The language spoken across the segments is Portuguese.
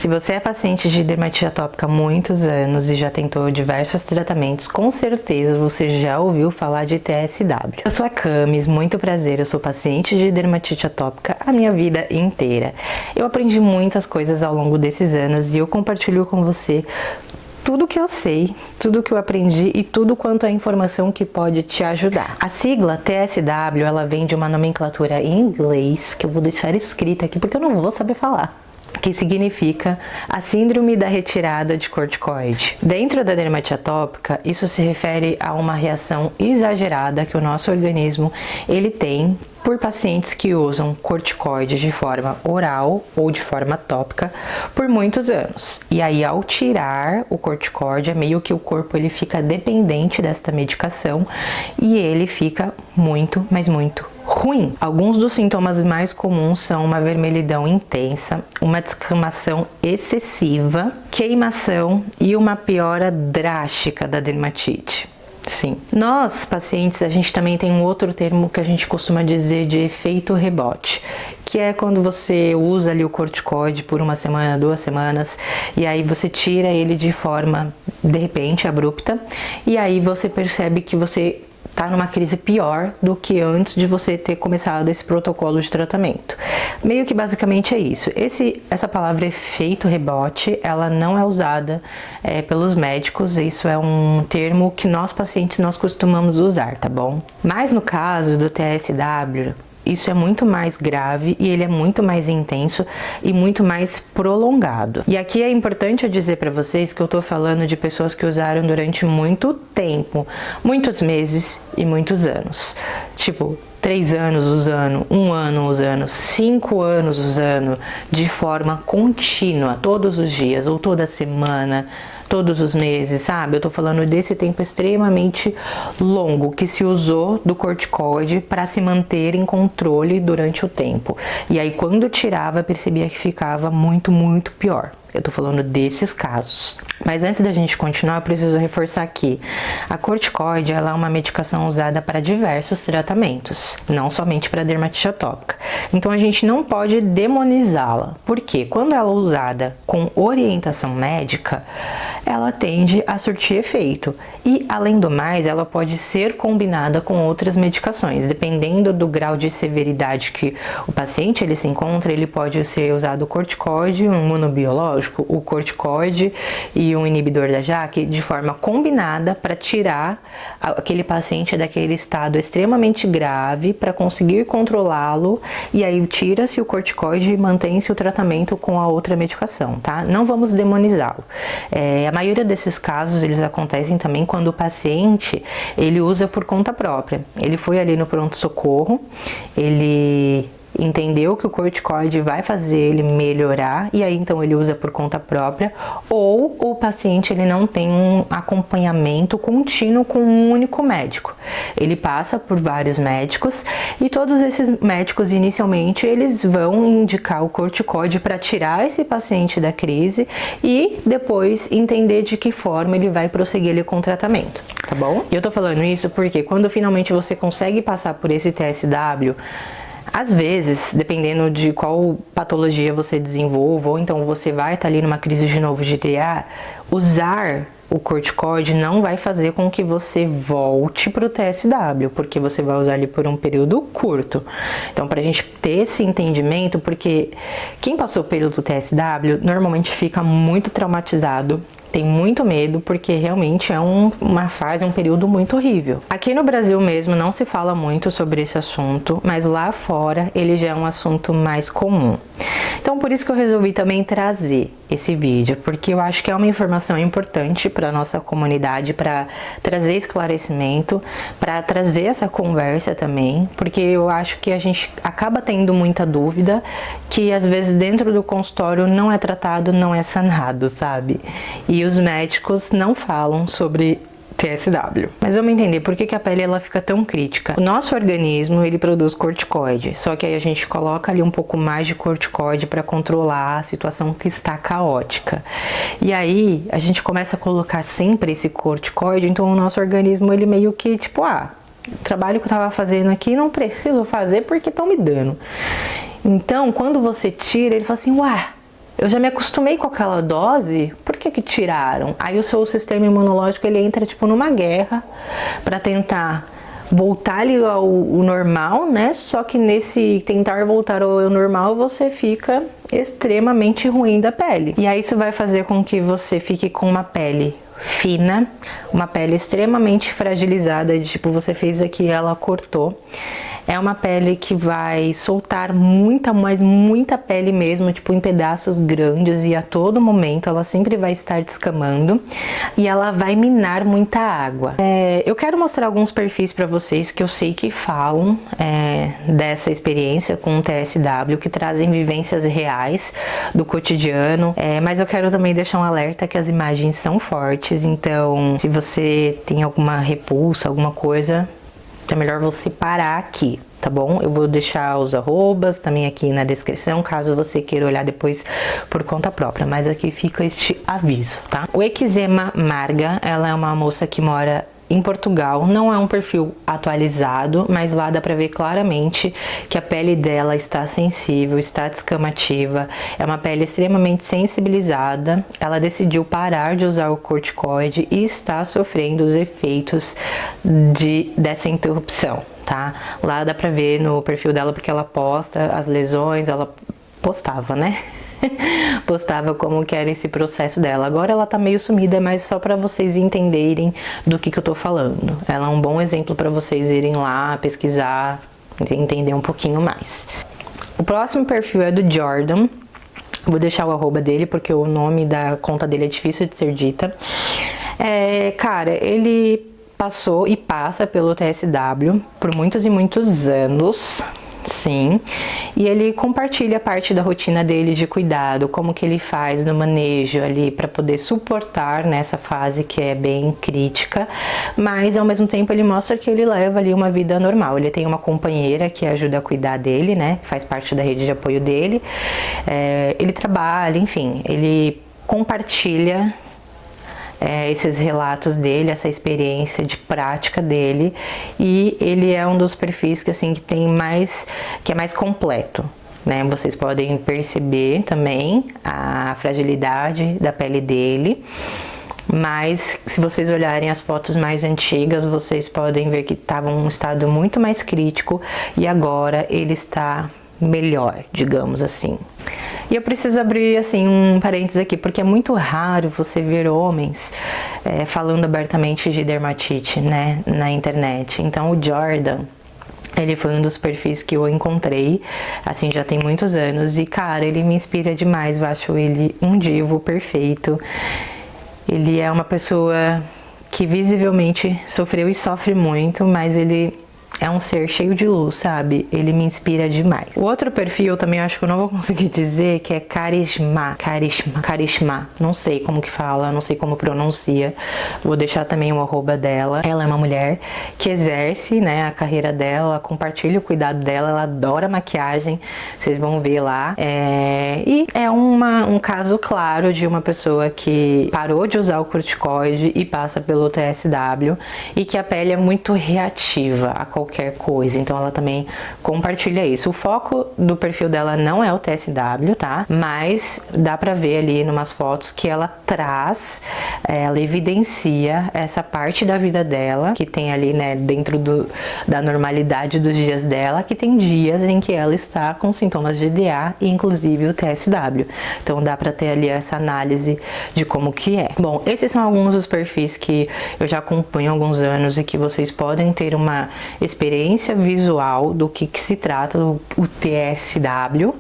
Se você é paciente de dermatite atópica há muitos anos e já tentou diversos tratamentos, com certeza você já ouviu falar de TSW. Eu sou a Camis, muito prazer, eu sou paciente de dermatite atópica a minha vida inteira. Eu aprendi muitas coisas ao longo desses anos e eu compartilho com você tudo que eu sei, tudo que eu aprendi e tudo quanto é informação que pode te ajudar. A sigla TSW, ela vem de uma nomenclatura em inglês, que eu vou deixar escrita aqui porque eu não vou saber falar, que significa a síndrome da retirada de corticoide. Dentro da dermatite atópica, isso se refere a uma reação exagerada que o nosso organismo ele tem por pacientes que usam corticoides de forma oral ou de forma tópica por muitos anos. E aí, ao tirar o corticoide, é meio que o corpo ele fica dependente desta medicação e ele fica muito, mas muito ruim. Alguns dos sintomas mais comuns são uma vermelhidão intensa, uma descamação excessiva, queimação e uma piora drástica da dermatite. Sim. Nós, pacientes, a gente também tem um outro termo que a gente costuma dizer de efeito rebote, que é quando você usa ali o corticoide por uma semana, 2 semanas, e aí você tira ele de forma, de repente, abrupta, e aí você percebe que você tá numa crise pior do que antes de você ter começado esse protocolo de tratamento. Meio que basicamente é isso. Essa palavra efeito rebote, ela não é usada pelos médicos, isso é um termo que nós pacientes nós costumamos usar, tá bom? Mas no caso do TSW, isso é muito mais grave e ele é muito mais intenso e muito mais prolongado. E aqui é importante eu dizer para vocês que eu tô falando de pessoas que usaram durante muito tempo, muitos meses e muitos anos. Tipo, 3 anos usando, 1 ano usando, 5 anos usando de forma contínua, todos os dias ou toda semana, todos os meses, sabe? Eu tô falando desse tempo extremamente longo que se usou do corticoide para se manter em controle durante o tempo. E aí quando tirava, percebia que ficava muito, muito pior. Eu tô falando desses casos. Mas antes da gente continuar, eu preciso reforçar aqui. A corticoide, ela é uma medicação usada para diversos tratamentos, não somente para dermatite atópica. Então a gente não pode demonizá-la, porque quando ela é usada com orientação médica, ela tende a surtir efeito. E além do mais, ela pode ser combinada com outras medicações, dependendo do grau de severidade que o paciente ele se encontra, ele pode ser usado o corticoide, um imunobiológico, o corticoide e um inibidor da JAK de forma combinada para tirar aquele paciente daquele estado extremamente grave para conseguir controlá-lo e aí tira-se o corticoide e mantém-se o tratamento com a outra medicação, tá? Não vamos demonizá-lo. A maioria desses casos eles acontecem também quando o paciente ele usa por conta própria. Ele foi ali no pronto-socorro, ele entendeu que o corticoide vai fazer ele melhorar e aí então ele usa por conta própria, ou o paciente ele não tem um acompanhamento contínuo com um único médico. Ele passa por vários médicos e todos esses médicos inicialmente eles vão indicar o corticoide para tirar esse paciente da crise e depois entender de que forma ele vai prosseguir ali com o tratamento, tá bom? E eu tô falando isso porque quando finalmente você consegue passar por esse TSW, às vezes, dependendo de qual patologia você desenvolva, ou então você vai estar ali numa crise de novo de TA, usar o corticoide não vai fazer com que você volte para o TSW, porque você vai usar ele por um período curto. Então, para a gente ter esse entendimento, porque quem passou pelo TSW normalmente fica muito traumatizado, tem muito medo, porque realmente é uma fase, um período muito horrível. Aqui no Brasil mesmo não se fala muito sobre esse assunto, mas lá fora ele já é um assunto mais comum. Então por isso que eu resolvi também trazer esse vídeo, porque eu acho que é uma informação importante para a nossa comunidade, para trazer esclarecimento, para trazer essa conversa também, porque eu acho que a gente acaba tendo muita dúvida, que às vezes dentro do consultório não é tratado, não é sanado, sabe? E os médicos não falam sobre TSW. Mas vamos entender por que a pele ela fica tão crítica. O nosso organismo ele produz corticoide, só que aí a gente coloca ali um pouco mais de corticoide para controlar a situação que está caótica. E aí a gente começa a colocar sempre esse corticoide, então o nosso organismo ele meio que tipo, o trabalho que eu tava fazendo aqui não preciso fazer porque estão me dando. Então quando você tira, ele fala assim, eu já me acostumei com aquela dose, por que que tiraram? Aí o seu sistema imunológico, ele entra tipo numa guerra para tentar voltar ali ao normal, né? Só que nesse tentar voltar ao normal, você fica extremamente ruim da pele. E aí isso vai fazer com que você fique com uma pele fina, uma pele extremamente fragilizada, tipo, você fez aqui, ela cortou. É uma pele que vai soltar muita, mas muita pele mesmo, tipo em pedaços grandes, e a todo momento ela sempre vai estar descamando e ela vai minar muita água. Eu quero mostrar alguns perfis para vocês que eu sei que falam dessa experiência com o TSW, que trazem vivências reais do cotidiano, mas eu quero também deixar um alerta que as imagens são fortes, então se você tem alguma repulsa, alguma coisa, é melhor você parar aqui, tá bom? Eu vou deixar os arrobas também aqui na descrição, caso você queira olhar depois por conta própria, mas aqui fica este aviso, tá? O Eczema Marga, ela é uma moça que mora em Portugal, não é um perfil atualizado, mas lá dá pra ver claramente que a pele dela está sensível, está descamativa, é uma pele extremamente sensibilizada. Ela decidiu parar de usar o corticoide e está sofrendo os efeitos dessa interrupção, tá? Lá dá pra ver no perfil dela, porque ela posta as lesões, ela postava, né? Postava como que era esse processo dela. Agora ela tá meio sumida, mas só para vocês entenderem do que eu tô falando. Ela é um bom exemplo para vocês irem lá pesquisar, entender um pouquinho mais. O próximo perfil é do Jordan. Vou deixar o arroba dele porque o nome da conta dele é difícil de ser dita. Cara, ele passou e passa pelo TSW por muitos e muitos anos. Sim, e ele compartilha parte da rotina dele de cuidado, como que ele faz no manejo ali para poder suportar nessa fase que é bem crítica, mas ao mesmo tempo ele mostra que ele leva ali uma vida normal. Ele tem uma companheira que ajuda a cuidar dele, né, faz parte da rede de apoio dele, ele trabalha, enfim, ele compartilha esses relatos dele, essa experiência de prática dele, e ele é um dos perfis que assim que é mais completo, né? Vocês podem perceber também a fragilidade da pele dele, mas se vocês olharem as fotos mais antigas, vocês podem ver que estava em um estado muito mais crítico e agora ele está melhor, digamos assim. E eu preciso abrir assim um parênteses aqui, porque é muito raro você ver homens falando abertamente de dermatite, né, na internet. Então o Jordan, ele foi um dos perfis que eu encontrei, assim, já tem muitos anos, e cara, ele me inspira demais. Eu acho ele um divo perfeito. Ele é uma pessoa que visivelmente sofreu e sofre muito, mas ele é um ser cheio de luz, sabe? Ele me inspira demais. O outro perfil eu também acho que eu não vou conseguir dizer, que é Carisma. Não sei como que fala, não sei como pronuncia. Vou deixar também o arroba dela. Ela é uma mulher que exerce, né, a carreira dela, compartilha o cuidado dela, ela adora maquiagem, vocês vão ver lá. E é um caso claro de uma pessoa que parou de usar o corticoide e passa pelo TSW, e que a pele é muito reativa a qualquer coisa, então ela também compartilha isso. O foco do perfil dela não é o TSW, tá? Mas dá pra ver ali numas fotos que ela traz, ela evidencia essa parte da vida dela, que tem ali, né, dentro da normalidade dos dias dela, que tem dias em que ela está com sintomas de DA e inclusive o TSW. Então dá pra ter ali essa análise de como que é. Bom, esses são alguns dos perfis que eu já acompanho há alguns anos e que vocês podem ter uma experiência visual do que se trata o TSW,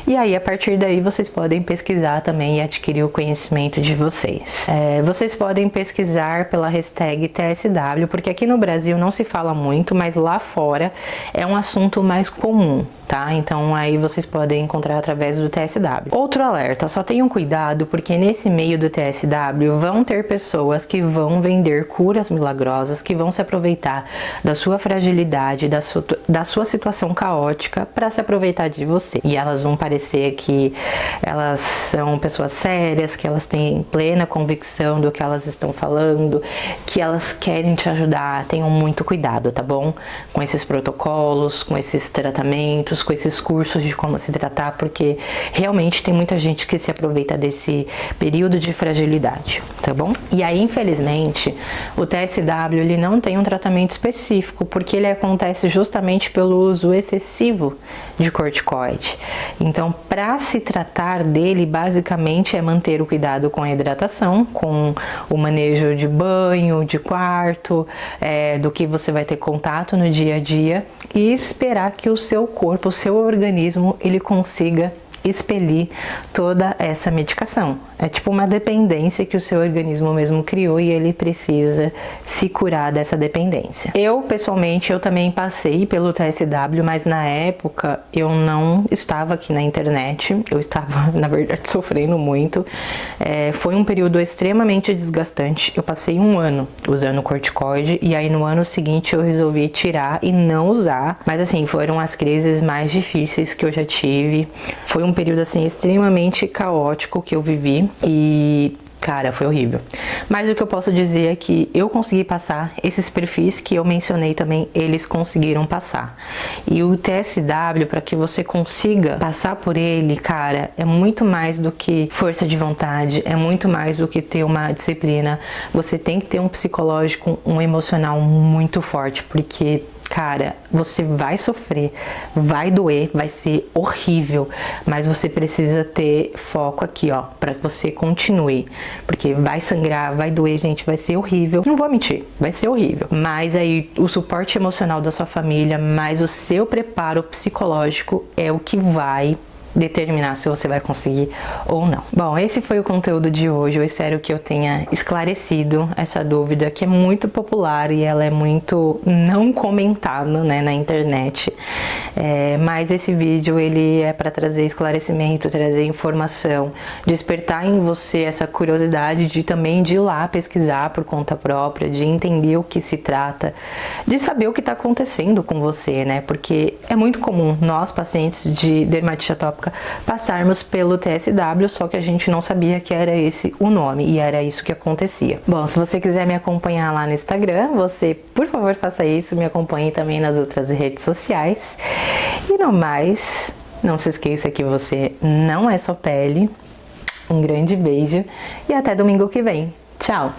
e aí a partir daí vocês podem pesquisar também e adquirir o conhecimento de vocês. Vocês podem pesquisar pela hashtag TSW, porque aqui no Brasil não se fala muito, mas lá fora é um assunto mais comum, tá? Então aí vocês podem encontrar através do TSW. Outro alerta, só tenham cuidado, porque nesse meio do TSW vão ter pessoas que vão vender curas milagrosas, que vão se aproveitar da sua fragilidade fragilidade, da sua situação caótica para se aproveitar de você. E elas vão parecer que elas são pessoas sérias, que elas têm plena convicção do que elas estão falando, que elas querem te ajudar. Tenham muito cuidado, tá bom? Com esses protocolos, com esses tratamentos, com esses cursos de como se tratar, porque realmente tem muita gente que se aproveita desse período de fragilidade, tá bom? E aí, infelizmente, o TSW ele não tem um tratamento específico, porque ele acontece justamente pelo uso excessivo de corticoide. Então, para se tratar dele, basicamente é manter o cuidado com a hidratação, com o manejo de banho, de quarto, do que você vai ter contato no dia a dia, e esperar que o seu corpo, o seu organismo, ele consiga expelir toda essa medicação. É tipo uma dependência que o seu organismo mesmo criou e ele precisa se curar dessa dependência. Eu, pessoalmente, eu também passei pelo TSW, mas na época eu não estava aqui na internet, eu estava, na verdade, sofrendo muito. Foi um período extremamente desgastante. Eu passei um ano usando corticoide e aí no ano seguinte eu resolvi tirar e não usar. Mas assim, foram as crises mais difíceis que eu já tive. Foi um período assim extremamente caótico que eu vivi e cara, foi horrível. Mas o que eu posso dizer é que eu consegui passar, esses perfis que eu mencionei também, eles conseguiram passar. E o TSW, para que você consiga passar por ele, cara, é muito mais do que força de vontade, é muito mais do que ter uma disciplina. Você tem que ter um psicológico, um emocional muito forte, porque cara, você vai sofrer, vai doer, vai ser horrível, mas você precisa ter foco aqui, ó, para que você continue, porque vai sangrar, vai doer, gente, vai ser horrível. Não vou mentir, vai ser horrível. Mas aí o suporte emocional da sua família, mais o seu preparo psicológico é o que vai determinar se você vai conseguir ou não. Bom, esse foi o conteúdo de hoje. Eu espero que eu tenha esclarecido essa dúvida que é muito popular e ela é muito não comentada, né, na internet. Mas esse vídeo ele é para trazer esclarecimento, trazer informação, despertar em você essa curiosidade de também de ir lá pesquisar por conta própria, de entender o que se trata, de saber o que está acontecendo com você, né? Porque é muito comum nós, pacientes de dermatite atópica, passarmos pelo TSW, só que a gente não sabia que era esse o nome e era isso que acontecia. Bom, se você quiser me acompanhar lá no Instagram, você, por favor, faça isso, me acompanhe também nas outras redes sociais. E no mais, não se esqueça que você não é só pele. Um grande beijo e até domingo que vem. Tchau!